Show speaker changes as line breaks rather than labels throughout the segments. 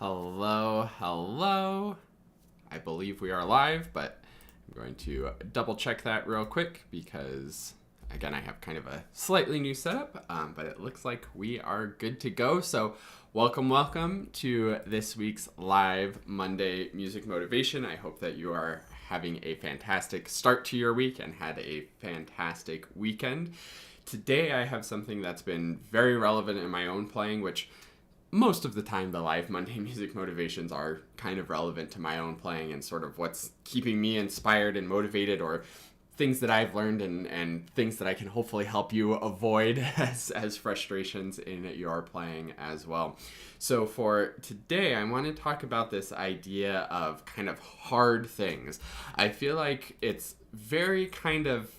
Hello, hello. I believe we are live, but I'm going to double check that real quick because, again, I have kind of a slightly new setup, but it looks like we are good to go. So welcome to this week's live Monday Music Motivation. I hope that you are having a fantastic start to your week and had a fantastic weekend. Today I have something that's been very relevant in my own playing, which most of the time the live Monday Music Motivations are kind of relevant to my own playing and sort of what's keeping me inspired and motivated, or things that I've learned and things that I can hopefully help you avoid as frustrations in your playing as well. So for today, I want to talk about this idea of kind of hard things. I feel like it's very kind of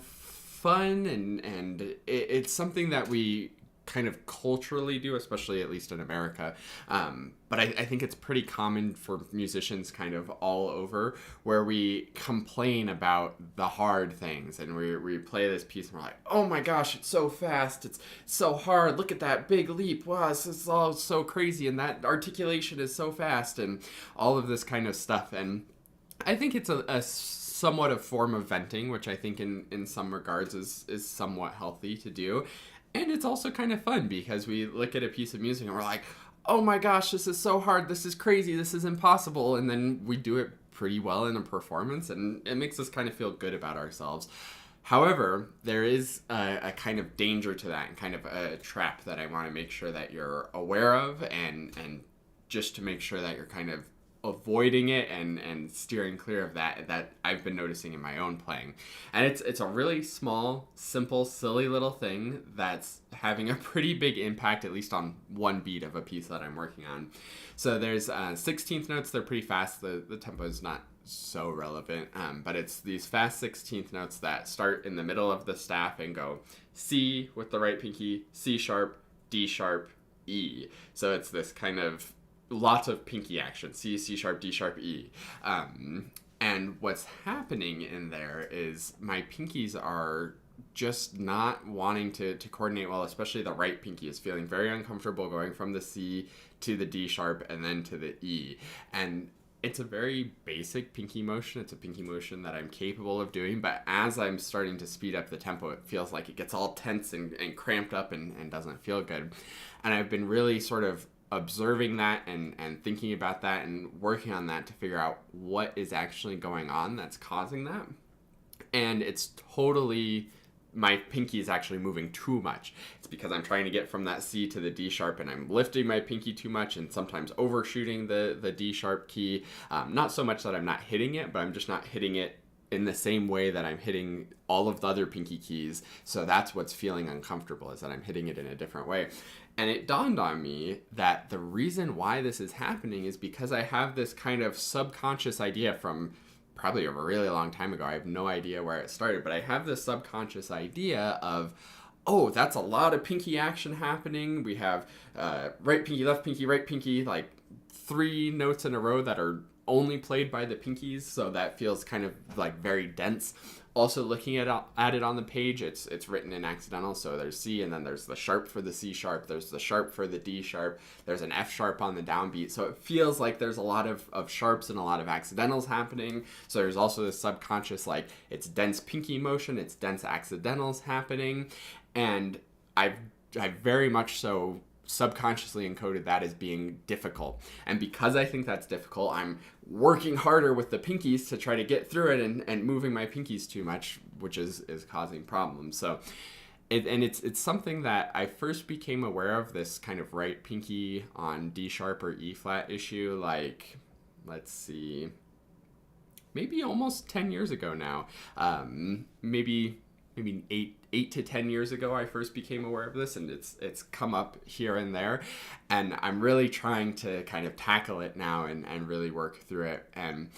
fun and it's something that we kind of culturally do, especially at least in America. But I think it's pretty common for musicians kind of all over, where we complain about the hard things and we play this piece and we're like, oh my gosh, it's so fast, it's so hard, look at that big leap, wow, this is all so crazy, and that articulation is so fast, and all of this kind of stuff. And I think it's a somewhat a form of venting, which I think in some regards is somewhat healthy to do. And it's also kind of fun because we look at a piece of music and we're like, oh my gosh, this is so hard, this is crazy, this is impossible. And then we do it pretty well in a performance and it makes us kind of feel good about ourselves. However, there is a kind of danger to that and kind of a trap that I want to make sure that you're aware of and just to make sure that you're kind of avoiding it and steering clear of that I've been noticing in my own playing. And it's a really small, simple, silly little thing that's having a pretty big impact, at least on one beat of a piece that I'm working on. So there's 16th notes. They're pretty fast. The tempo is not so relevant, but it's these fast 16th notes that start in the middle of the staff and go C with the right pinky, C sharp, D sharp, E. So it's this kind of lots of pinky action, C, C sharp, D sharp, E. And what's happening in there is my pinkies are just not wanting to coordinate well, especially the right pinky is feeling very uncomfortable going from the C to the D sharp and then to the E. And it's a very basic pinky motion. It's a pinky motion that I'm capable of doing, but as I'm starting to speed up the tempo, it feels like it gets all tense and cramped up and doesn't feel good. And I've been really sort of observing that and thinking about that and working on that to figure out what is actually going on that's causing that. And it's totally, my pinky is actually moving too much. It's because I'm trying to get from that C to the D sharp and I'm lifting my pinky too much and sometimes overshooting the D sharp key. Not so much that I'm not hitting it, but I'm just not hitting it in the same way that I'm hitting all of the other pinky keys. So that's what's feeling uncomfortable, is that I'm hitting it in a different way. And it dawned on me that the reason why this is happening is because I have this kind of subconscious idea from probably a really long time ago. I have no idea where it started, but I have this subconscious idea of, oh, that's a lot of pinky action happening. We have right pinky, right pinky, like 3 notes in a row that are only played by the pinkies, so that feels kind of like very dense. Also looking at it on the page, it's written in accidental, so there's C and then there's the sharp for the C sharp, there's the sharp for the D sharp, there's an F sharp on the downbeat, so it feels like there's a lot of sharps and a lot of accidentals happening. So there's also this subconscious, like, it's dense pinky motion, it's dense accidentals happening, and I've very much so subconsciously encoded that as being difficult. And because I think that's difficult, I'm working harder with the pinkies to try to get through it and moving my pinkies too much, which is causing problems. So it's something that I first became aware of, this kind of right pinky on D sharp or E flat issue, like, let's see, maybe almost 10 years ago now. Maybe 8 to 10 years ago I first became aware of this, and it's come up here and there, and I'm really trying to kind of tackle it now and really work through it, and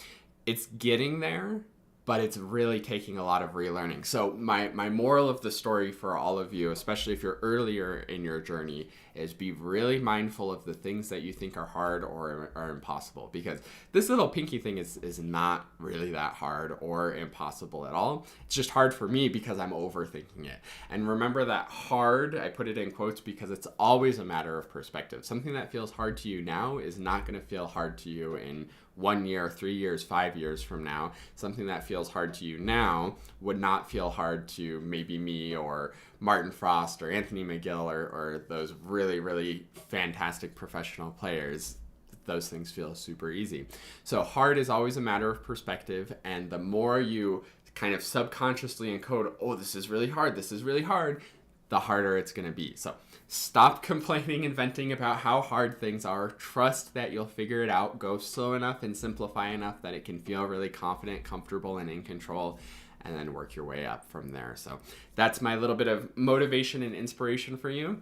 it's getting there, but it's really taking a lot of relearning. So my moral of the story for all of you, especially if you're earlier in your journey, is be really mindful of the things that you think are hard or are impossible, because this little pinky thing is not really that hard or impossible at all. It's just hard for me because I'm overthinking it. And remember that hard, I put it in quotes because it's always a matter of perspective. Something that feels hard to you now is not going to feel hard to you in 1 year, 3 years, 5 years from now. Something that feels hard to you now would not feel hard to maybe me or Martin Frost or Anthony McGill or those really, really fantastic professional players. Those things feel super easy. So hard is always a matter of perspective, and the more you kind of subconsciously encode, oh, this is really hard, the harder it's going to be. So stop complaining and venting about how hard things are. Trust that you'll figure it out. Go slow enough and simplify enough that it can feel really confident, comfortable, and in control, and then work your way up from there. So that's my little bit of motivation and inspiration for you.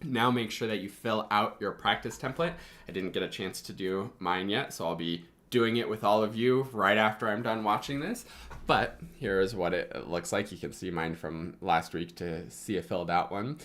Now make sure that you fill out your practice template. I didn't get a chance to do mine yet, so I'll be doing it with all of you right after I'm done watching this. But here is what it looks like. You can see mine from last week to see a filled out one.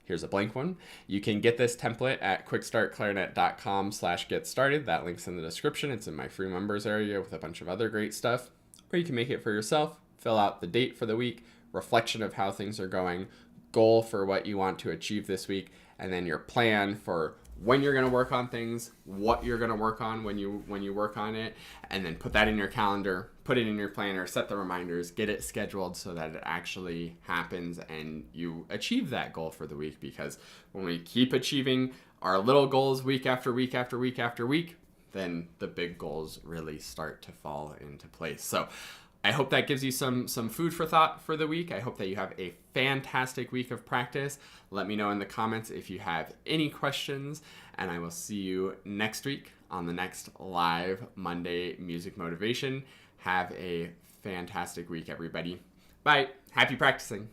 Here's a blank one. You can get this template at quickstartclarinet.com/get started. That link's in the description. It's in my free members area with a bunch of other great stuff. Or you can make it for yourself. Fill out the date for the week, reflection of how things are going, goal for what you want to achieve this week, and then your plan for when you're going to work on things, what you're going to work on when you work on it, and then put that in your calendar, put it in your planner, set the reminders, get it scheduled so that it actually happens and you achieve that goal for the week. Because when we keep achieving our little goals week after week after week after week, then the big goals really start to fall into place. So I hope that gives you some food for thought for the week. I hope that you have a fantastic week of practice. Let me know in the comments if you have any questions, and I will see you next week on the next live Monday Music Motivation. Have a fantastic week, everybody. Bye. Happy practicing.